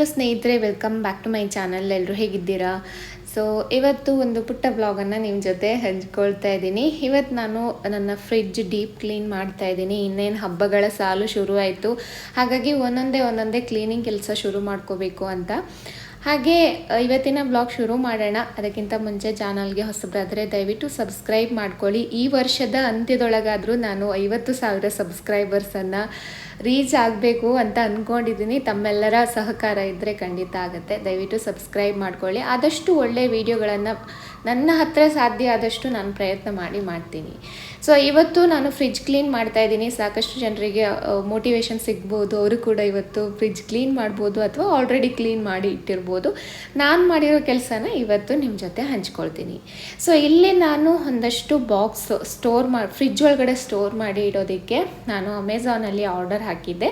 Hello ಸ್ನೇಹಿತರೆ, welcome back to my channel. ಎಲ್ಲರೂ ಹೇಗಿದ್ದೀರಾ? ಸೊ ಇವತ್ತು ಒಂದು ಪುಟ್ಟ ಬ್ಲಾಗನ್ನು ನಿಮ್ಮ ಜೊತೆ ಹಂಚ್ಕೊಳ್ತಾ ಇದ್ದೀನಿ. ಇವತ್ತು ನಾನು ನನ್ನ ಫ್ರಿಡ್ಜ್ ಡೀಪ್ ಕ್ಲೀನ್ ಮಾಡ್ತಾ ಇದ್ದೀನಿ. ಇನ್ನೇನು ಹಬ್ಬಗಳ ಸಾಲು ಶುರು ಆಯಿತು, ಹಾಗಾಗಿ ಒಂದೊಂದೇ ಕ್ಲೀನಿಂಗ್ ಕೆಲಸ ಶುರು ಮಾಡ್ಕೋಬೇಕು ಅಂತ. ಹಾಗೆ ಇವತ್ತಿನ ಬ್ಲಾಗ್ ಶುರು ಮಾಡೋಣ. ಅದಕ್ಕಿಂತ ಮುಂಚೆ ಚಾನಲ್ಗೆ ಹೊಸಬರಾದರೆ ದಯವಿಟ್ಟು ಸಬ್ಸ್ಕ್ರೈಬ್ ಮಾಡ್ಕೊಳ್ಳಿ. ಈ ವರ್ಷದ ಅಂತ್ಯದೊಳಗಾದರೂ ನಾನು 50,000 ಸಬ್ಸ್ಕ್ರೈಬರ್ಸನ್ನು ರೀಚ್ ಆಗಬೇಕು ಅಂತ ಅಂದ್ಕೊಂಡಿದ್ದೀನಿ. ತಮ್ಮೆಲ್ಲರ ಸಹಕಾರ ಇದ್ದರೆ ಖಂಡಿತ ಆಗುತ್ತೆ. ದಯವಿಟ್ಟು ಸಬ್ಸ್ಕ್ರೈಬ್ ಮಾಡ್ಕೊಳ್ಳಿ. ಆದಷ್ಟು ಒಳ್ಳೆಯ ವೀಡಿಯೋಗಳನ್ನು ನನ್ನ ಹತ್ರ ಸಾಧ್ಯ ಆದಷ್ಟು ನಾನು ಪ್ರಯತ್ನ ಮಾಡ್ತೀನಿ. ಸೊ ಇವತ್ತು ನಾನು ಫ್ರಿಡ್ಜ್ ಕ್ಲೀನ್ ಮಾಡ್ತಾಯಿದ್ದೀನಿ. ಸಾಕಷ್ಟು ಜನರಿಗೆ ಮೋಟಿವೇಶನ್ ಸಿಗ್ಬೋದು, ಅವರು ಕೂಡ ಇವತ್ತು ಫ್ರಿಡ್ಜ್ ಕ್ಲೀನ್ ಮಾಡ್ಬೋದು ಅಥವಾ ಆಲ್ರೆಡಿ ಕ್ಲೀನ್ ಮಾಡಿ ಇಟ್ಟಿರ್ಬೋದು. ನಾನು ಮಾಡಿರೋ ಕೆಲಸನ ಇವತ್ತು ನಿಮ್ಮ ಜೊತೆ ಹಂಚ್ಕೊಳ್ತೀನಿ. ಸೊ ಇಲ್ಲಿ ನಾನು ಒಂದಷ್ಟು ಬಾಕ್ಸ್ ಫ್ರಿಡ್ಜ್ ಒಳಗಡೆ ಸ್ಟೋರ್ ಮಾಡಿ ಇಡೋದಕ್ಕೆ ನಾನು ಅಮೆಝಾನಲ್ಲಿ ಆರ್ಡರ್ ಹಾಕಿದ್ದೆ.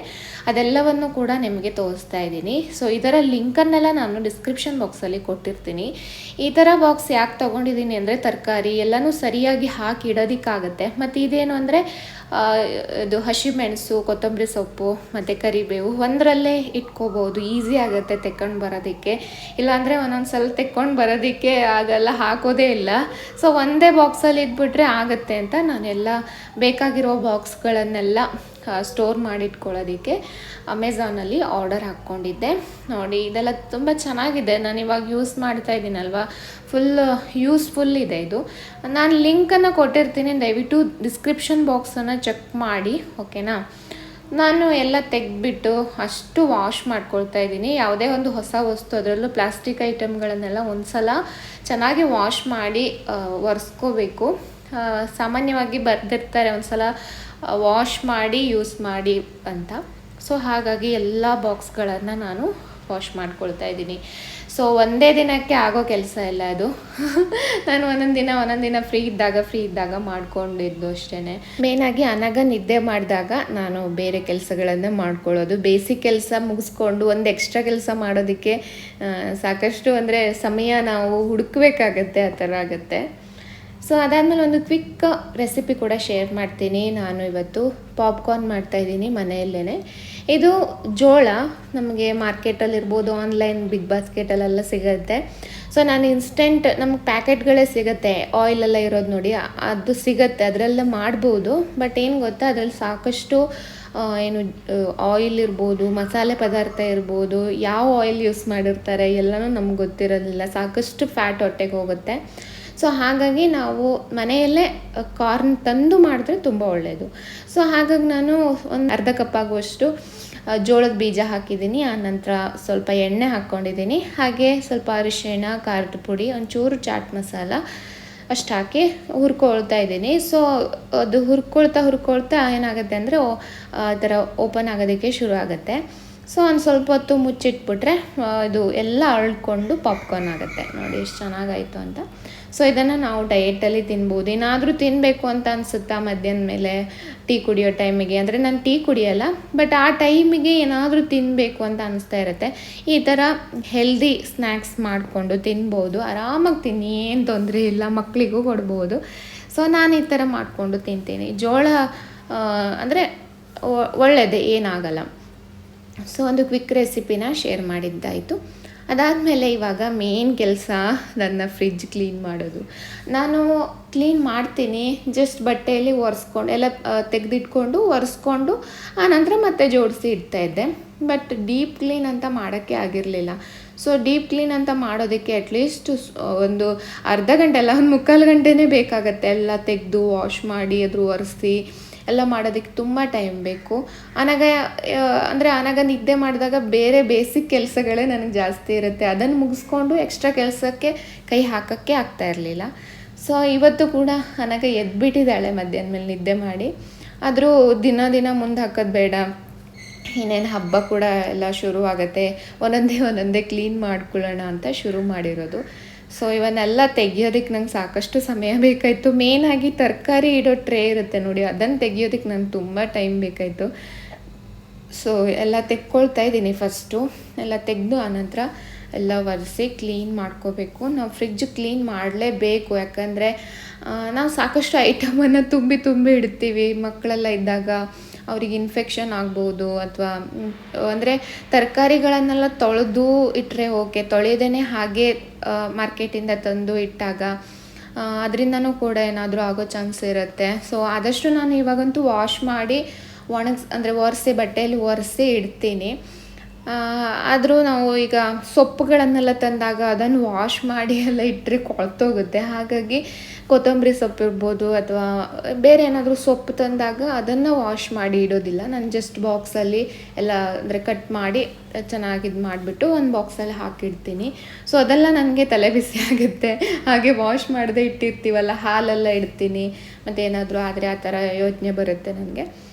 ಅದೆಲ್ಲವನ್ನು ಕೂಡ ನಿಮಗೆ ತೋರಿಸ್ತಾ ಇದ್ದೀನಿ. ಸೊ ಇದರ ಲಿಂಕನ್ನೆಲ್ಲ ನಾನು ಡಿಸ್ಕ್ರಿಪ್ಷನ್ ಬಾಕ್ಸಲ್ಲಿ ಕೊಟ್ಟಿರ್ತೀನಿ. ಈ ಥರ ಬಾಕ್ಸ್ ಯಾಕೆ ತೊಗೊಂಡಿದ್ದೀನಿ ಅಂದರೆ ತರಕಾರಿ ಎಲ್ಲನೂ ಸರಿಯಾಗಿ ಹಾಕಿ ಇಡೋದಕ್ಕಾಗತ್ತೆ. ಮತ್ತು ಇದೇನು ಅಂದರೆ ಇದು ಹಸಿಮೆಣಸು, ಕೊತ್ತಂಬರಿ ಸೊಪ್ಪು ಮತ್ತು ಕರಿಬೇವು ಒಂದರಲ್ಲೇ ಇಟ್ಕೋಬೋದು. ಈಸಿ ಆಗುತ್ತೆ ತೆಕ್ಕೊಂಡು ಬರೋದಕ್ಕೆ. ಇಲ್ಲಾಂದರೆ ಒಂದೊಂದು ಸಲ ತೆಕ್ಕೊಂಡು ಬರೋದಕ್ಕೆ ಆಗಲ್ಲ, ಹಾಕೋದೇ ಇಲ್ಲ. ಸೊ ಒಂದೇ ಬಾಕ್ಸಲ್ಲಿ ಇದ್ಬಿಟ್ರೆ ಆಗುತ್ತೆ ಅಂತ ನಾನೆಲ್ಲ ಬೇಕಾಗಿರೋ ಬಾಕ್ಸ್ಗಳನ್ನೆಲ್ಲ ಸ್ಟೋರ್ ಮಾಡಿಟ್ಕೊಳ್ಳೋದಕ್ಕೆ ಅಮೆಝಾನಲ್ಲಿ ಆರ್ಡರ್ ಹಾಕ್ಕೊಂಡಿದ್ದೆ. ನೋಡಿ, ಇದೆಲ್ಲ ತುಂಬ ಚೆನ್ನಾಗಿದೆ. ನಾನು ಇವಾಗ ಯೂಸ್ ಮಾಡ್ತಾ ಇದ್ದೀನಲ್ವ, ಫುಲ್ ಯೂಸ್ಫುಲ್ ಇದೆ ಇದು. ನಾನು ಲಿಂಕನ್ನು ಕೊಟ್ಟಿರ್ತೀನಿ, ದಯವಿಟ್ಟು ಡಿಸ್ಕ್ರಿಪ್ಷನ್ ಬಾಕ್ಸನ್ನು ಚೆಕ್ ಮಾಡಿ, ಓಕೆನಾ? ನಾನು ಎಲ್ಲ ತೆಗೆದ್ಬಿಟ್ಟು ಅಷ್ಟು ವಾಶ್ ಮಾಡ್ಕೊಳ್ತಾ ಇದ್ದೀನಿ. ಯಾವುದೇ ಒಂದು ಹೊಸ ವಸ್ತು, ಅದರಲ್ಲೂ ಪ್ಲಾಸ್ಟಿಕ್ ಐಟಮ್ಗಳನ್ನೆಲ್ಲ ಒಂದು ಸಲ ಚೆನ್ನಾಗಿ ವಾಶ್ ಮಾಡಿ ಒರೆಸ್ಕೋಬೇಕು. ಸಾಮಾನ್ಯವಾಗಿ ಬರೆದಿರ್ತಾರೆ ಒಂದು ಸಲ ವಾಶ್ ಮಾಡಿ ಯೂಸ್ ಮಾಡಿ ಅಂತ. ಸೊ ಹಾಗಾಗಿ ಎಲ್ಲ ಬಾಕ್ಸ್ಗಳನ್ನು ನಾನು ವಾಶ್ ಮಾಡ್ಕೊಳ್ತಾ ಇದ್ದೀನಿ. ಸೊ ಒಂದೇ ದಿನಕ್ಕೆ ಆಗೋ ಕೆಲಸ ಇಲ್ಲ ಅದು. ನಾನು ಒಂದೊಂದು ದಿನ ಫ್ರೀ ಇದ್ದಾಗ ಮಾಡ್ಕೊಂಡಿದ್ದು ಅಷ್ಟೇ. ಮೇಯ್ನಾಗಿ ಅನಗ ನಿದ್ದೆ ಮಾಡಿದಾಗ ನಾನು ಬೇರೆ ಕೆಲಸಗಳನ್ನು ಮಾಡ್ಕೊಳ್ಳೋದು. ಬೇಸಿಕ್ ಕೆಲಸ ಮುಗಿಸ್ಕೊಂಡು ಒಂದು ಎಕ್ಸ್ಟ್ರಾ ಕೆಲಸ ಮಾಡೋದಕ್ಕೆ ಸಾಕಷ್ಟು ಅಂದರೆ ಸಮಯ ನಾವು ಹುಡುಕಬೇಕಾಗತ್ತೆ, ಆ ಥರ ಆಗುತ್ತೆ. ಸೊ ಅದಾದಮೇಲೆ ಒಂದು ಕ್ವಿಕ್ ರೆಸಿಪಿ ಕೂಡ ಶೇರ್ ಮಾಡ್ತೀನಿ. ನಾನು ಇವತ್ತು ಪಾಪ್ಕಾರ್ನ್ ಮಾಡ್ತಾಯಿದ್ದೀನಿ ಮನೆಯಲ್ಲೇ. ಇದು ಜೋಳ ನಮಗೆ ಮಾರ್ಕೆಟಲ್ಲಿರ್ಬೋದು, ಆನ್ಲೈನ್ ಬಿಗ್ ಬಾಸ್ಕೆಟಲ್ಲೆಲ್ಲ ಸಿಗುತ್ತೆ. ಸೊ ನಾನು ಇನ್ಸ್ಟೆಂಟ್ ನಮಗೆ ಪ್ಯಾಕೆಟ್ಗಳೇ ಸಿಗುತ್ತೆ, ಆಯಿಲೆಲ್ಲ ಇರೋದು ನೋಡಿ, ಅದು ಸಿಗುತ್ತೆ, ಅದರೆಲ್ಲ ಮಾಡ್ಬೋದು. ಬಟ್ ಏನು ಗೊತ್ತಾ, ಅದರಲ್ಲಿ ಸಾಕಷ್ಟು ಏನು ಆಯಿಲ್ ಇರ್ಬೋದು, ಮಸಾಲೆ ಪದಾರ್ಥ ಇರ್ಬೋದು, ಯಾವ ಆಯಿಲ್ ಯೂಸ್ ಮಾಡಿರ್ತಾರೆ ಎಲ್ಲನೂ ನಮ್ಗೆ ಗೊತ್ತಿರೋದಿಲ್ಲ. ಸಾಕಷ್ಟು ಫ್ಯಾಟ್ ಹೊಟ್ಟೆಗೆ ಹೋಗುತ್ತೆ. ಸೊ ಹಾಗಾಗಿ ನಾವು ಮನೆಯಲ್ಲೇ ಕಾರ್ನ್ ತಂದು ಮಾಡಿದ್ರೆ ತುಂಬ ಒಳ್ಳೆಯದು. ಸೊ ಹಾಗಾಗಿ ನಾನು ಒಂದು ಅರ್ಧ ಕಪ್ ಆಗುವಷ್ಟು ಜೋಳದ ಬೀಜ ಹಾಕಿದ್ದೀನಿ. ಆನಂತರ ಸ್ವಲ್ಪ ಎಣ್ಣೆ ಹಾಕ್ಕೊಂಡಿದ್ದೀನಿ. ಹಾಗೆ ಸ್ವಲ್ಪ ಅರಿಶಿಣ, ಖಾರದ ಪುಡಿ, ಒಂಚೂರು ಚಾಟ್ ಮಸಾಲ ಅಷ್ಟು ಹಾಕಿ ಹುರ್ಕೊಳ್ತಾ ಇದ್ದೀನಿ. ಸೊ ಅದು ಹುರ್ಕೊಳ್ತಾ ಏನಾಗುತ್ತೆ ಅಂದರೆ ಆ ಥರ ಓಪನ್ ಆಗೋದಕ್ಕೆ ಶುರು ಆಗುತ್ತೆ. ಸೊ ಒಂದು ಸ್ವಲ್ಪ ಹೊತ್ತು ಮುಚ್ಚಿಟ್ಬಿಟ್ರೆ ಇದು ಎಲ್ಲ ಅರಳ್ಕೊಂಡು ಪಾಪ್ಕಾರ್ನ್ ಆಗುತ್ತೆ. ನೋಡಿ ಎಷ್ಟು ಚೆನ್ನಾಗಾಯಿತು ಅಂತ. ಸೊ ಇದನ್ನು ನಾವು ಡಯೆಟಲ್ಲಿ ತಿನ್ಬೋದು. ಏನಾದರೂ ತಿನ್ನಬೇಕು ಅಂತ ಅನಿಸುತ್ತಾ ಮಧ್ಯಾಹ್ನ ಮೇಲೆ ಟೀ ಕುಡಿಯೋ ಟೈಮಿಗೆ, ಅಂದರೆ ನಾನು ಟೀ ಕುಡಿಯೋಲ್ಲ, ಬಟ್ ಆ ಟೈಮಿಗೆ ಏನಾದರೂ ತಿನ್ನಬೇಕು ಅಂತ ಅನಿಸ್ತಾ ಇರುತ್ತೆ. ಈ ಥರ ಹೆಲ್ದಿ ಸ್ನ್ಯಾಕ್ಸ್ ಮಾಡಿಕೊಂಡು ತಿನ್ಬೋದು. ಆರಾಮಾಗಿ ತಿನ್ನಿ, ಏನು ತೊಂದರೆ ಇಲ್ಲ, ಮಕ್ಕಳಿಗೂ ಕೊಡ್ಬೋದು. ಸೊ ನಾನು ಈ ಥರ ಮಾಡಿಕೊಂಡು ತಿಂತೀನಿ. ಜೋಳ ಅಂದರೆ ಒಳ್ಳೆಯದೇ, ಏನಾಗಲ್ಲ. ಸೊ ಒಂದು ಕ್ವಿಕ್ ರೆಸಿಪಿನ ಶೇರ್ ಮಾಡಿದ್ದಾಯಿತು. ಅದಾದಮೇಲೆ ಇವಾಗ ಮೇನ್ ಕೆಲಸ ನನ್ನ ಫ್ರಿಡ್ಜ್ ಕ್ಲೀನ್ ಮಾಡೋದು. ನಾನು ಕ್ಲೀನ್ ಮಾಡ್ತೀನಿ, ಜಸ್ಟ್ ಬಟ್ಟೆಯಲ್ಲಿ ಒರೆಸ್ಕೊಂಡು ಎಲ್ಲ ತೆಗೆದಿಟ್ಕೊಂಡು ಒರೆಸ್ಕೊಂಡು ಆನಂತರ ಮತ್ತೆ ಜೋಡಿಸಿ ಇಡ್ತಾಯಿದ್ದೆ. ಬಟ್ ಡೀಪ್ ಕ್ಲೀನ್ ಅಂತ ಮಾಡೋಕ್ಕೆ ಆಗಿರಲಿಲ್ಲ. ಸೊ ಡೀಪ್ ಕ್ಲೀನ್ ಅಂತ ಮಾಡೋದಕ್ಕೆ ಅಟ್ಲೀಸ್ಟ್ ಒಂದು ಅರ್ಧ ಗಂಟೆ ಅಲ್ಲ, ಒಂದು 3/4 ಗಂಟೆನೇ ಬೇಕಾಗತ್ತೆ. ಎಲ್ಲ ತೆಗೆದು ವಾಶ್ ಮಾಡಿ ಅದ್ರ ಒರೆಸಿ ಎಲ್ಲ ಮಾಡೋದಕ್ಕೆ ತುಂಬ ಟೈಮ್ ಬೇಕು. ಅನಗ ನಿದ್ದೆ ಮಾಡಿದಾಗ ಬೇರೆ ಬೇಸಿಕ್ ಕೆಲಸಗಳೇ ನನಗೆ ಜಾಸ್ತಿ ಇರುತ್ತೆ. ಅದನ್ನು ಮುಗಿಸ್ಕೊಂಡು ಎಕ್ಸ್ಟ್ರಾ ಕೆಲಸಕ್ಕೆ ಕೈ ಹಾಕೋಕ್ಕೆ ಆಗ್ತಾ ಇರಲಿಲ್ಲ. ಸೊ ಇವತ್ತು ಕೂಡ ಅನಗ ಎದ್ಬಿಟ್ಟಿದ್ದಾಳೆ ಮಧ್ಯಾಹ್ನ ಮೇಲೆ ನಿದ್ದೆ ಮಾಡಿ. ಆದರೂ ದಿನ ಮುಂದೆ ಹಾಕೋದು ಬೇಡ, ಇನ್ನೇನು ಹಬ್ಬ ಕೂಡ ಎಲ್ಲ ಶುರು ಆಗುತ್ತೆ, ಒಂದೊಂದೇ ಕ್ಲೀನ್ ಮಾಡ್ಕೊಳ್ಳೋಣ ಅಂತ ಶುರು ಮಾಡಿರೋದು. ಸೊ ಇವನ್ನೆಲ್ಲ ತೆಗಿಯೋದಕ್ಕೆ ನಂಗೆ ಸಾಕಷ್ಟು ಸಮಯ ಬೇಕಾಯಿತು. ಮೇಯ್ನಾಗಿ ತರಕಾರಿ ಇಡೋ ಟ್ರೇ ಇರುತ್ತೆ ನೋಡಿ, ಅದನ್ನು ತೆಗಿಯೋದಕ್ಕೆ ನಂಗೆ ತುಂಬ ಟೈಮ್ ಬೇಕಾಯಿತು. ಸೊ ಎಲ್ಲ ತೆಕ್ಕೊಳ್ತಾ ಇದ್ದೀನಿ. ಫಸ್ಟು ಎಲ್ಲ ತೆಗೆದು ಆನಂತರ ಎಲ್ಲ ಒರೆಸಿ ಕ್ಲೀನ್ ಮಾಡ್ಕೋಬೇಕು. ನಾವು ಫ್ರಿಡ್ಜ್ ಕ್ಲೀನ್ ಮಾಡಲೇಬೇಕು, ಯಾಕಂದರೆ ನಾವು ಸಾಕಷ್ಟು ಐಟಮನ್ನು ತುಂಬಿ ಇಡ್ತೀವಿ. ಮಕ್ಕಳೆಲ್ಲ ಇದ್ದಾಗ ಅವ್ರಿಗೆ ಇನ್ಫೆಕ್ಷನ್ ಆಗ್ಬೋದು. ಅಥವಾ ಅಂದರೆ ತರಕಾರಿಗಳನ್ನೆಲ್ಲ ತೊಳೆದು ಇಟ್ಟರೆ ಓಕೆ, ತೊಳೆಯದೇ ಹಾಗೆ ಮಾರ್ಕೆಟಿಂದ ತಂದು ಇಟ್ಟಾಗ ಅದರಿಂದನೂ ಕೂಡ ಏನಾದರೂ ಆಗೋ ಚಾನ್ಸ್ ಇರುತ್ತೆ. ಸೊ ಆದಷ್ಟು ನಾನು ಇವಾಗಂತೂ ವಾಶ್ ಮಾಡಿ ಅಂದರೆ ಒರೆಸಿ, ಬಟ್ಟೆಯಲ್ಲಿ ಒರೆಸಿ ಇಡ್ತೀನಿ. ಆದರೂ ನಾವು ಈಗ ಸೊಪ್ಪುಗಳನ್ನೆಲ್ಲ ತಂದಾಗ ಅದನ್ನು ವಾಶ್ ಮಾಡಿ ಎಲ್ಲ ಇಟ್ಟರೆ ಕೊಳ್ತೋಗುತ್ತೆ. ಹಾಗಾಗಿ ಕೊತ್ತಂಬರಿ ಸೊಪ್ಪು ಇರ್ಬೋದು ಅಥವಾ ಬೇರೆ ಏನಾದರೂ ಸೊಪ್ಪು ತಂದಾಗ ಅದನ್ನು ವಾಶ್ ಮಾಡಿ ಇಡೋದಿಲ್ಲ. ನಾನು ಜಸ್ಟ್ ಬಾಕ್ಸಲ್ಲಿ ಎಲ್ಲ ಅಂದರೆ ಕಟ್ ಮಾಡಿ ಚೆನ್ನಾಗಿ ಮಾಡಿಬಿಟ್ಟು ಒಂದು ಬಾಕ್ಸಲ್ಲಿ ಹಾಕಿಡ್ತೀನಿ. ಸೊ ಅದೆಲ್ಲ ನನಗೆ ತಲೆ ಬಿಸಿ ಆಗುತ್ತೆ. ಹಾಗೆ ವಾಶ್ ಮಾಡದೆ ಇಟ್ಟಿರ್ತೀವಲ್ಲ, ಹಾಲೆಲ್ಲ ಇಡ್ತೀನಿ, ಮತ್ತು ಏನಾದರೂ ಆದರೆ ಆ ಥರ ಯೋಚನೆ ಬರುತ್ತೆ ನನಗೆ.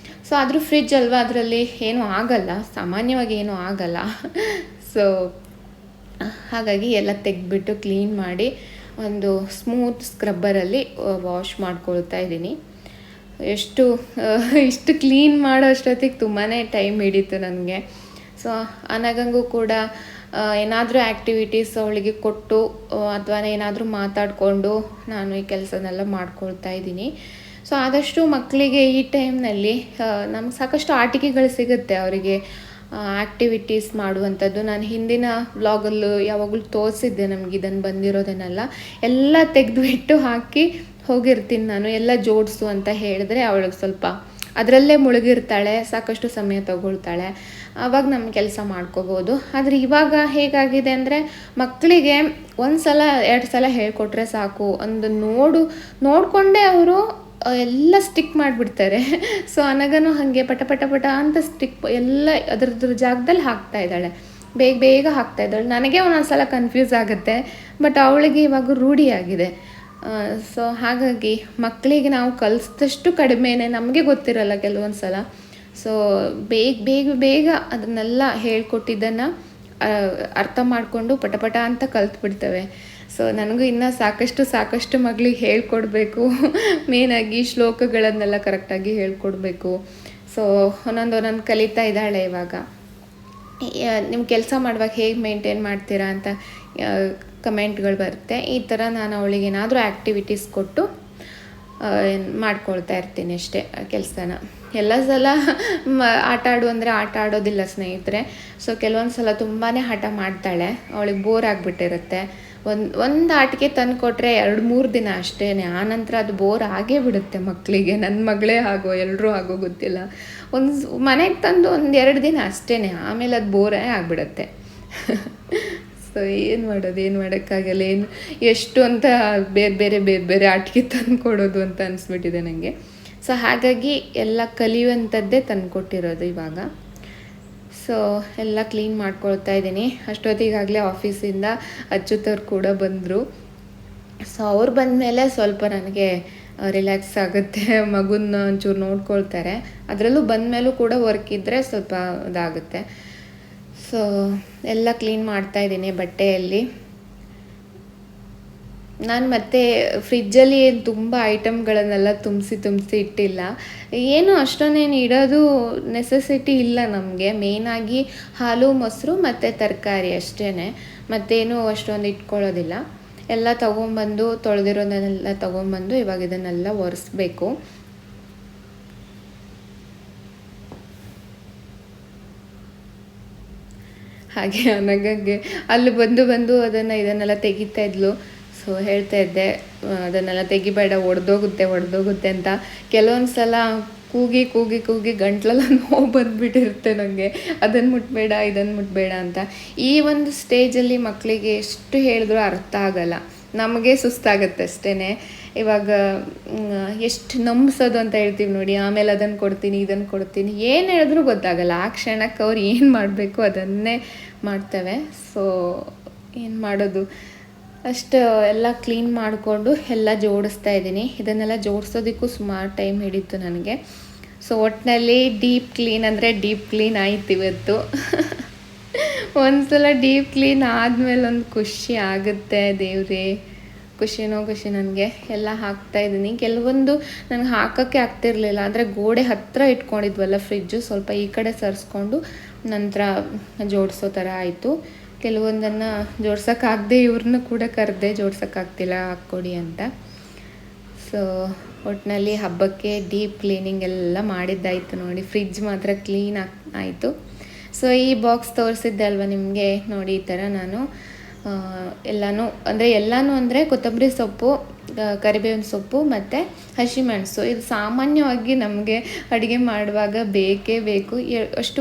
ಸೊ ಆದರೂ ಫ್ರಿಜ್ ಅಲ್ವಾ, ಅದರಲ್ಲಿ ಏನೂ ಆಗಲ್ಲ, ಸಾಮಾನ್ಯವಾಗಿ ಏನೂ ಆಗಲ್ಲ. ಸೊ ಹಾಗಾಗಿ ಎಲ್ಲ ತೆಗೆದ್ಬಿಟ್ಟು ಕ್ಲೀನ್ ಮಾಡಿ ಒಂದು ಸ್ಮೂತ್ ಸ್ಕ್ರಬ್ಬರಲ್ಲಿ ವಾಶ್ ಮಾಡ್ಕೊಳ್ತಾ ಇದ್ದೀನಿ. ಇಷ್ಟು ಕ್ಲೀನ್ ಮಾಡೋ ಅಷ್ಟೊತ್ತಿಗೆ ತುಂಬಾ ಟೈಮ್ ಹಿಡೀತು ನನಗೆ. ಸೊ ಅನಗಂಗೂ ಕೂಡ ಏನಾದರೂ ಆ್ಯಕ್ಟಿವಿಟೀಸ್ ಅವಳಿಗೆ ಕೊಟ್ಟು ಅಥವಾ ಏನಾದರೂ ಮಾತಾಡಿಕೊಂಡು ನಾನು ಈ ಕೆಲಸನೆಲ್ಲ ಮಾಡ್ಕೊಳ್ತಾ ಇದ್ದೀನಿ. ಸೊ ಆದಷ್ಟು ಮಕ್ಕಳಿಗೆ ಈ ಟೈಮ್ನಲ್ಲಿ ನಮ್ಗೆ ಸಾಕಷ್ಟು ಆಟಿಕೆಗಳು ಸಿಗುತ್ತೆ ಅವರಿಗೆ ಆ್ಯಕ್ಟಿವಿಟೀಸ್ ಮಾಡುವಂಥದ್ದು. ನಾನು ಹಿಂದಿನ ವ್ಲಾಗಲ್ಲೂ ಯಾವಾಗಲೂ ತೋರಿಸಿದ್ದೆ ನಮ್ಗೆ ಇದನ್ನು ಬಂದಿರೋದನ್ನೆಲ್ಲ ಎಲ್ಲ ತೆಗೆದುಬಿಟ್ಟು ಹಾಕಿ ಹೋಗಿರ್ತೀನಿ ನಾನು. ಎಲ್ಲ ಜೋಡಿಸು ಅಂತ ಹೇಳಿದ್ರೆ ಅವಳಿಗೆ ಸ್ವಲ್ಪ ಅದರಲ್ಲೇ ಮುಳುಗಿರ್ತಾಳೆ, ಸಾಕಷ್ಟು ಸಮಯ ತಗೊಳ್ತಾಳೆ. ಆವಾಗ ನಮ್ಮ ಕೆಲಸ ಮಾಡ್ಕೋಬೋದು. ಆದರೆ ಇವಾಗ ಹೇಗಾಗಿದೆ ಅಂದರೆ ಮಕ್ಕಳಿಗೆ 1 ಸಲ 2 ಸಲ ಹೇಳ್ಕೊಟ್ರೆ ಸಾಕು, ಒಂದು ನೋಡಿಕೊಂಡೇ ಅವರು ಎಲ್ಲ ಸ್ಟಿಕ್ ಮಾಡಿಬಿಡ್ತಾರೆ. ಸೊ ಅನಗನೂ ಹಾಗೆ ಪಟ ಪಟ ಪಟ ಅಂತ ಸ್ಟಿಕ್ ಎಲ್ಲ ಅದ್ರದ್ರ ಜಾಗದಲ್ಲಿ ಹಾಕ್ತಾ ಇದ್ದಾಳೆ, ಬೇಗ ಹಾಕ್ತಾ ಇದ್ದಾಳೆ. ನನಗೆ ಒಂದೊಂದು ಸಲ ಕನ್ಫ್ಯೂಸ್ ಆಗುತ್ತೆ, ಬಟ್ ಅವಳಿಗೆ ಇವಾಗ ರೂಢಿಯಾಗಿದೆ. ಸೊ ಹಾಗಾಗಿ ಮಕ್ಕಳಿಗೆ ನಾವು ಕಲಿಸಿದಷ್ಟು ಕಡಿಮೆನೇ, ನಮಗೆ ಗೊತ್ತಿರಲ್ಲ ಕೆಲವೊಂದು ಸಲ. ಸೊ ಬೇಗ ಅದನ್ನೆಲ್ಲ ಹೇಳ್ಕೊಟ್ಟಿದ್ದನ್ನು ಅರ್ಥ ಮಾಡಿಕೊಂಡು ಪಟ ಅಂತ ಕಲ್ತ್ಬಿಡ್ತವೆ. ಸೊ ನನಗೂ ಇನ್ನೂ ಸಾಕಷ್ಟು ಮಗಳಿಗೆ ಹೇಳ್ಕೊಡ್ಬೇಕು. ಮೇನಾಗಿ ಶ್ಲೋಕಗಳನ್ನೆಲ್ಲ ಕರೆಕ್ಟಾಗಿ ಹೇಳ್ಕೊಡ್ಬೇಕು. ಸೊ ಒಂದೊಂದು ಕಲಿತಾ ಇದ್ದಾಳೆ ಇವಾಗ. ನಿಮ್ಮ ಕೆಲಸ ಮಾಡುವಾಗ ಹೇಗೆ ಮೇಂಟೈನ್ ಮಾಡ್ತೀರಾ ಅಂತ ಕಮೆಂಟ್ಗಳು ಬರುತ್ತೆ. ಈ ಥರ ನಾನು ಅವಳಿಗೆ ಏನಾದರೂ ಆ್ಯಕ್ಟಿವಿಟೀಸ್ ಕೊಟ್ಟು ಮಾಡ್ಕೊಳ್ತಾ ಇರ್ತೀನಿ ಅಷ್ಟೇ ಕೆಲಸನ. ಎಲ್ಲ ಸಲ ಆಟ ಆಡೋದಿಲ್ಲ ಸ್ನೇಹಿತರೆ. ಸೊ ಕೆಲವೊಂದು ಸಲ ತುಂಬಾ ಹಠ ಮಾಡ್ತಾಳೆ, ಅವಳಿಗೆ ಬೋರ್ ಆಗಿಬಿಟ್ಟಿರುತ್ತೆ. ಒಂದು ಆಟಿಕೆ ತಂದು ಕೊಟ್ಟರೆ 2-3 ದಿನ ಅಷ್ಟೇ, ಆನಂತರ ಅದು ಬೋರ್ ಆಗೇ ಬಿಡುತ್ತೆ ಮಕ್ಕಳಿಗೆ. ನನ್ನ ಮಗಳೇ ಎಲ್ಲರೂ ಗೊತ್ತಿಲ್ಲ. ಮನೆಗೆ ತಂದು 1-2 ದಿನ ಅಷ್ಟೇ, ಆಮೇಲೆ ಅದು ಬೋರೇ ಆಗಿಬಿಡುತ್ತೆ. ಸೊ ಏನು ಮಾಡೋಕ್ಕಾಗಲ್ಲ. ಎಷ್ಟು ಅಂತ ಬೇರೆ ಆಟಿಕೆ ತಂದು ಕೊಡೋದು ಅಂತ ಅನಿಸ್ಬಿಟ್ಟಿದೆ ನನಗೆ. ಸೊ ಹಾಗಾಗಿ ಎಲ್ಲ ಕಲಿಯುವಂಥದ್ದೇ ತಂದು ಕೊಟ್ಟಿರೋದು ಇವಾಗ. ಸೊ ಎಲ್ಲ ಕ್ಲೀನ್ ಮಾಡ್ಕೊಳ್ತಾ ಇದ್ದೀನಿ. ಅಷ್ಟೊತ್ತಿಗಾಗಲೇ ಆಫೀಸಿಂದ ಅಚ್ಚುತವ್ರು ಕೂಡ ಬಂದರು. ಸೊ ಅವ್ರು ಬಂದಮೇಲೆ ಸ್ವಲ್ಪ ನನಗೆ ರಿಲ್ಯಾಕ್ಸ್ ಆಗುತ್ತೆ. ಮಗುನ ಒಂಚೂರು ನೋಡ್ಕೊಳ್ತಾರೆ. ಅದರಲ್ಲೂ ಬಂದಮೇಲೂ ಕೂಡ ವರ್ಕ್ ಇದ್ದರೆ ಸ್ವಲ್ಪ ಇದಾಗುತ್ತೆ. ಸೊ ಎಲ್ಲ ಕ್ಲೀನ್ ಮಾಡ್ತಾಯಿದ್ದೀನಿ ಬಟ್ಟೆಯಲ್ಲಿ. ನಾನು ಮತ್ತೆ ಫ್ರಿಜ್ಜಲ್ಲಿ ತುಂಬ ಐಟಮ್ಗಳನ್ನೆಲ್ಲ ತುಂಬಿಸಿ ಇಟ್ಟಿಲ್ಲ. ಏನು ಅಷ್ಟೊಂದೇನು ಇಡೋದು ನೆಸೆಸಿಟಿ ಇಲ್ಲ ನಮಗೆ. ಮೇಯ್ನಾಗಿ ಹಾಲು, ಮೊಸರು ಮತ್ತು ತರಕಾರಿ ಅಷ್ಟೇ, ಮತ್ತೇನು ಅಷ್ಟೊಂದು ಇಟ್ಕೊಳ್ಳೋದಿಲ್ಲ. ಎಲ್ಲ ತೊಗೊಂಬಂದು ತೊಳೆದಿರೋದನ್ನೆಲ್ಲ ತೊಗೊಂಬಂದು ಇವಾಗ ಇದನ್ನೆಲ್ಲ ಒರೆಸ್ಬೇಕು. ಹಾಗೆ ನನಗೆ ಅಲ್ಲಿ ಬಂದು ಇದನ್ನೆಲ್ಲ ತೆಗಿತಾ ಇದ್ಲು. ಸೊ ಹೇಳ್ತಾ ಇದ್ದೆ ಅದನ್ನೆಲ್ಲ ತೆಗಿಬೇಡ, ಒಡೆದೋಗುತ್ತೆ ಅಂತ. ಕೆಲವೊಂದು ಸಲ ಕೂಗಿ ಗಂಟ್ಲೆಲ್ಲ ನೋವು ಬಂದುಬಿಟ್ಟಿರುತ್ತೆ ನನಗೆ, ಅದನ್ನು ಮುಟ್ಬೇಡ ಇದನ್ನು ಮುಟ್ಬೇಡ ಅಂತ. ಈ ಒಂದು ಸ್ಟೇಜಲ್ಲಿ ಮಕ್ಕಳಿಗೆ ಎಷ್ಟು ಹೇಳಿದ್ರೂ ಅರ್ಥ ಆಗಲ್ಲ, ನಮಗೆ ಸುಸ್ತಾಗತ್ತೆ ಅಷ್ಟೇ. ಇವಾಗ ಎಷ್ಟು ನಂಬಿಸೋದು ಅಂತ ಹೇಳ್ತೀವಿ ನೋಡಿ, ಆಮೇಲೆ ಅದನ್ನು ಕೊಡ್ತೀನಿ ಇದನ್ನು ಕೊಡ್ತೀನಿ, ಏನು ಹೇಳಿದ್ರೂ ಗೊತ್ತಾಗಲ್ಲ. ಆ ಕ್ಷಣಕ್ಕೆ ಅವ್ರು ಏನು ಮಾಡಬೇಕು ಅದನ್ನೇ ಮಾಡ್ತವೆ. ಸೊ ಏನು ಮಾಡೋದು, ಅಷ್ಟು ಎಲ್ಲ ಕ್ಲೀನ್ ಮಾಡಿಕೊಂಡು ಎಲ್ಲ ಜೋಡಿಸ್ತಾ ಇದ್ದೀನಿ. ಇದನ್ನೆಲ್ಲ ಜೋಡಿಸೋದಕ್ಕೂ ಸುಮಾರು ಟೈಮ್ ಹಿಡಿತು ನನಗೆ. ಸೊ ಒಟ್ಟಿನಲ್ಲಿ ಡೀಪ್ ಕ್ಲೀನ್ ಆಯ್ತು ಇವತ್ತು. ಒಂದ್ಸಲ ಡೀಪ್ ಕ್ಲೀನ್ ಆದಮೇಲೆ ಒಂದು ಖುಷಿ ಆಗುತ್ತೆ. ದೇವ್ರೇ, ಖುಷಿ ನನಗೆ. ಎಲ್ಲ ಹಾಕ್ತಾಯಿದ್ದೀನಿ. ಕೆಲವೊಂದು ನನಗೆ ಹಾಕೋಕ್ಕೆ ಆಗ್ತಿರ್ಲಿಲ್ಲ, ಅಂದರೆ ಗೋಡೆ ಹತ್ತಿರ ಇಟ್ಕೊಂಡಿದ್ವಲ್ಲ ಫ್ರಿಜ್ಜು, ಸ್ವಲ್ಪ ಈ ಕಡೆ ಸರಿಸ್ಕೊಂಡು ನಂತರ ಜೋಡಿಸೋ ಥರ ಆಯಿತು. ಕೆಲವೊಂದನ್ನು ಜೋಡ್ಸೋಕ್ಕಾಗದೆ ಇವ್ರನ್ನೂ ಕೂಡ ಕರೆದೆ, ಜೋಡ್ಸೋಕ್ಕಾಗ್ತಿಲ್ಲ ಹಾಕ್ಕೊಡಿ ಅಂತ. ಸೊ ಒಟ್ಟಿನಲ್ಲಿ ಹಬ್ಬಕ್ಕೆ ಡೀಪ್ ಕ್ಲೀನಿಂಗ್ ಎಲ್ಲ ಮಾಡಿದ್ದಾಯಿತು ನೋಡಿ. ಫ್ರಿಡ್ಜ್ ಮಾತ್ರ ಕ್ಲೀನ್ ಆಯಿತು. ಸೊ ಈ ಬಾಕ್ಸ್ ತೋರಿಸಿದ್ದೆ ಅಲ್ವ ನಿಮಗೆ, ನೋಡಿ ಈ ಥರ ನಾನು ಎಲ್ಲನೂ ಅಂದರೆ ಕೊತ್ತಂಬರಿ ಸೊಪ್ಪು, ಕರಿಬೇವಿನ ಸೊಪ್ಪು ಮತ್ತು ಹಸಿಮೆಣಸು, ಇದು ಸಾಮಾನ್ಯವಾಗಿ ನಮಗೆ ಅಡುಗೆ ಮಾಡುವಾಗ ಬೇಕೇ ಬೇಕು. ಅಷ್ಟು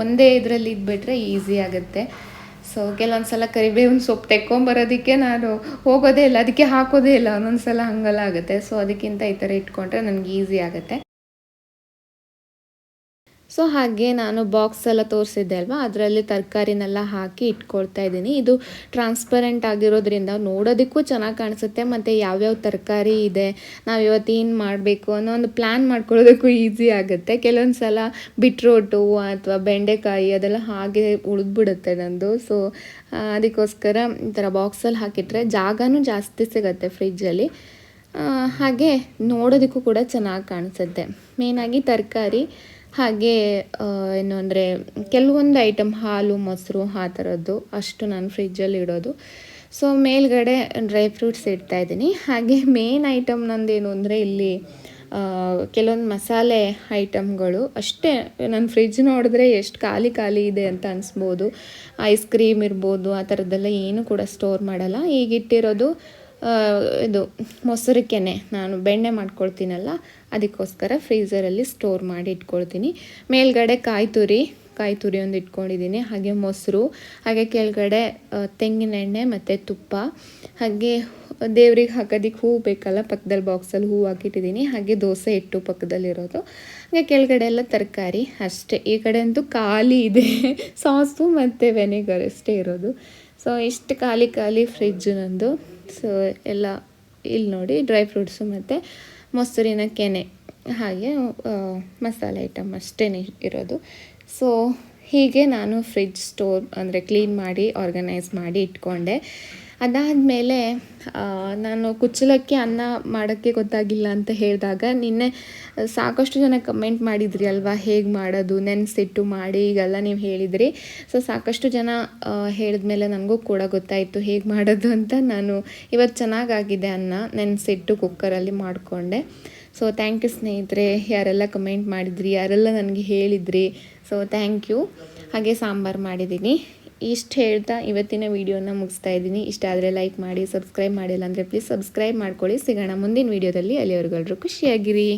ಒಂದೇ ಇದರಲ್ಲಿ ಇದ್ಬಿಟ್ರೆ ಈಸಿ ಆಗುತ್ತೆ. ಸೊ ಕೆಲವೊಂದು ಸಲ ಕರಿಬೇವಿನ ಸೊಪ್ಪು ತೆಕ್ಕೊಂಬರೋದಕ್ಕೆ ನಾನು ಹೋಗೋದೇ ಇಲ್ಲ, ಅದಕ್ಕೆ ಹಾಕೋದೇ ಇಲ್ಲ, ಒಂದೊಂದು ಸಲ ಹಾಗೆಲ್ಲ ಆಗುತ್ತೆ. ಸೊ ಅದಕ್ಕಿಂತ ಈ ಥರ ಇಟ್ಕೊಂಡ್ರೆ ನನಗೆ ಈಸಿ ಆಗುತ್ತೆ. ಸೊ ಹಾಗೆ ನಾನು ಬಾಕ್ಸ್ ಎಲ್ಲ ತೋರಿಸಿದ್ದೆ ಅಲ್ವಾ, ಅದರಲ್ಲಿ ತರಕಾರಿನೆಲ್ಲ ಹಾಕಿ ಇಟ್ಕೊಳ್ತಾ ಇದ್ದೀನಿ. ಇದು ಟ್ರಾನ್ಸ್ಪರೆಂಟ್ ಆಗಿರೋದ್ರಿಂದ ನೋಡೋದಕ್ಕೂ ಚೆನ್ನಾಗಿ ಕಾಣಿಸುತ್ತೆ, ಮತ್ತು ಯಾವ್ಯಾವ ತರಕಾರಿ ಇದೆ, ನಾವು ಇವತ್ತು ಏನು ಮಾಡಬೇಕು ಅನ್ನೋ ಒಂದು ಪ್ಲ್ಯಾನ್ ಮಾಡ್ಕೊಳ್ಳೋದಕ್ಕೂ ಈಸಿ ಆಗುತ್ತೆ. ಕೆಲವೊಂದು ಸಲ ಬೀಟ್ರೋಟು ಅಥವಾ ಬೆಂಡೆಕಾಯಿ ಅದೆಲ್ಲ ಹಾಗೆ ಉಳಿದ್ಬಿಡುತ್ತೆ ನಂದು. ಸೊ ಅದಕ್ಕೋಸ್ಕರ ಈ ಥರ ಬಾಕ್ಸಲ್ಲಿ ಹಾಕಿಟ್ರೆ ಜಾಗನೂ ಜಾಸ್ತಿ ಸಿಗುತ್ತೆ ಫ್ರಿಜ್ಜಲ್ಲಿ, ಹಾಗೆ ನೋಡೋದಕ್ಕೂ ಕೂಡ ಚೆನ್ನಾಗಿ ಕಾಣಿಸುತ್ತೆ. ಮೇಯ್ನಾಗಿ ತರಕಾರಿ, ಹಾಗೆ ಏನು ಅಂದರೆ ಕೆಲವೊಂದು ಐಟಮ್ ಹಾಲು, ಮೊಸರು ಆ ಥರದ್ದು ಅಷ್ಟು ನಾನು ಫ್ರಿಜ್ಜಲ್ಲಿ ಇಡೋದು. ಸೊ ಮೇಲ್ಗಡೆ ಡ್ರೈ ಫ್ರೂಟ್ಸ್ ಇಡ್ತಾಯಿದ್ದೀನಿ. ಹಾಗೆ ಮೇನ್ ಐಟಮ್ ನಂದೇನು ಅಂದರೆ ಇಲ್ಲಿ ಕೆಲವೊಂದು ಮಸಾಲೆ ಐಟಮ್ಗಳು ಅಷ್ಟೇ. ನನ್ನ ಫ್ರಿಜ್ ನೋಡಿದ್ರೆ ಎಷ್ಟು ಖಾಲಿ ಇದೆ ಅಂತ ಅನಿಸ್ಬೋದು. ಐಸ್ ಕ್ರೀಮ್ ಇರ್ಬೋದು, ಆ ಥರದ್ದೆಲ್ಲ ಏನೂ ಕೂಡ ಸ್ಟೋರ್ ಮಾಡಲ್ಲ. ಈಗಿಟ್ಟಿರೋದು ಇದು ಮೊಸರಕ್ಕೆ ನಾನು ಬೆಣ್ಣೆ ಮಾಡ್ಕೊಳ್ತೀನಲ್ಲ, ಅದಕ್ಕೋಸ್ಕರ ಫ್ರೀಝರಲ್ಲಿ ಸ್ಟೋರ್ ಮಾಡಿ ಇಟ್ಕೊಳ್ತೀನಿ. ಮೇಲ್ಗಡೆ ಕಾಯಿ ತುರಿ ಒಂದು ಇಟ್ಕೊಂಡಿದ್ದೀನಿ, ಹಾಗೆ ಮೊಸರು, ಹಾಗೆ ಕೆಳಗಡೆ ತೆಂಗಿನ ಎಣ್ಣೆ ಮತ್ತು ತುಪ್ಪ, ಹಾಗೆ ದೇವ್ರಿಗೆ ಹಾಕೋದಕ್ಕೆ ಹೂವು ಬೇಕಲ್ಲ, ಪಕ್ಕದಲ್ಲಿ ಬಾಕ್ಸಲ್ಲಿ ಹೂವು ಹಾಕಿಟ್ಟಿದ್ದೀನಿ. ಹಾಗೆ ದೋಸೆ ಹಿಟ್ಟು ಪಕ್ಕದಲ್ಲಿರೋದು, ಹಾಗೆ ಕೆಳಗಡೆ ಎಲ್ಲ ತರಕಾರಿ ಅಷ್ಟೇ. ಈ ಕಡೆ ಅಂತೂ ಖಾಲಿ ಇದೆ, ಸಾಸು ಮತ್ತು ವೆನಿಗರ್ ಅಷ್ಟೇ ಇರೋದು. ಸೊ ಇಷ್ಟು ಖಾಲಿ ಫ್ರಿಜ್ಜು ನಂದು. ಸೊ ಎಲ್ಲ ಇಲ್ಲಿ ನೋಡಿ ಡ್ರೈ ಫ್ರೂಟ್ಸು ಮತ್ತು ಮೊಸರಿನ ಕೆನೆ, ಹಾಗೆ ಮಸಾಲೆ ಐಟಮ್ ಅಷ್ಟೇ ಇರೋದು. ಸೊ ಹೀಗೆ ನಾನು ಫ್ರಿಡ್ಜ್ ಸ್ಟೋರ್ ಅಂದರೆ ಕ್ಲೀನ್ ಮಾಡಿ ಆರ್ಗನೈಸ್ ಮಾಡಿ ಇಟ್ಕೊಂಡೆ. ಅದಾದಮೇಲೆ ನಾನು ಕುಚ್ಚಲಕ್ಕಿ ಅನ್ನ ಮಾಡೋಕ್ಕೆ ಗೊತ್ತಾಗಿಲ್ಲ ಅಂತ ಹೇಳಿದಾಗ ನಿನ್ನೆ ಸಾಕಷ್ಟು ಜನ ಕಮೆಂಟ್ ಮಾಡಿದ್ರಿ ಅಲ್ವಾ, ಹೇಗೆ ಮಾಡೋದು, ನೆನೆಸಿಟ್ಟು ಮಾಡಿ ಈಗೆಲ್ಲ ನೀವು ಹೇಳಿದ್ರಿ. ಸೊ ಸಾಕಷ್ಟು ಜನ ಹೇಳಿದ್ಮೇಲೆ ನನಗೂ ಕೂಡ ಗೊತ್ತಾಯಿತು ಹೇಗೆ ಮಾಡೋದು ಅಂತ. ನಾನು ಇವತ್ತು ಚೆನ್ನಾಗಾಗಿದೆ ಅನ್ನ, ನೆನೆಸಿಟ್ಟು ಕುಕ್ಕರಲ್ಲಿ ಮಾಡಿಕೊಂಡೆ. ಸೊ ಥ್ಯಾಂಕ್ ಯು ಸ್ನೇಹಿತರೆ, ಯಾರೆಲ್ಲ ಕಮೆಂಟ್ ಮಾಡಿದ್ರಿ, ಯಾರೆಲ್ಲ ನನಗೆ ಹೇಳಿದ್ರಿ. So thank you. ಹಾಗೆ ಸಾಂಬಾರು ಮಾಡಿದ್ದೀನಿ. ಇಷ್ಟು ಹೇಳ್ತಾ ಇವತ್ತಿನ ವೀಡಿಯೋನ ಮುಗಿಸ್ತಾ ಇದ್ದೀನಿ. ಇಷ್ಟ ಆದರೆ ಲೈಕ್ ಮಾಡಿ, ಸಬ್ಸ್ಕ್ರೈಬ್ ಮಾಡಿಲ್ಲ ಅಂದರೆ ಪ್ಲೀಸ್ ಸಬ್ಸ್ಕ್ರೈಬ್ ಮಾಡ್ಕೊಳ್ಳಿ. ಸಿಗೋಣ ಮುಂದಿನ ವೀಡಿಯೋದಲ್ಲಿ. ಅಲ್ಲಿವರೆಗೂ ಖುಷಿಯಾಗಿರಿ.